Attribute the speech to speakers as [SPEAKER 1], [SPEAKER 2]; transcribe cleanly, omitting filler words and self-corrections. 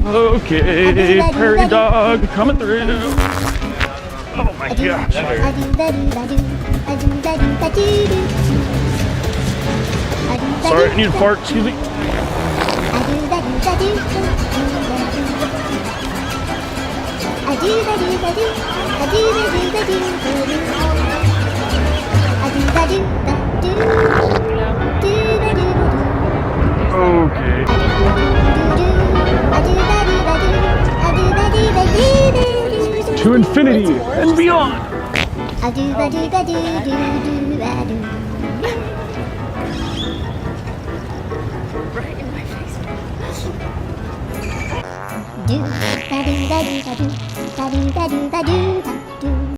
[SPEAKER 1] Okay, prairie dog coming through. Oh my gosh. Sorry, I need a fart, excuse me. Okay. To infinity and beyond.
[SPEAKER 2] Right in my face.
[SPEAKER 3] Do da do da do da do da do da do da do da.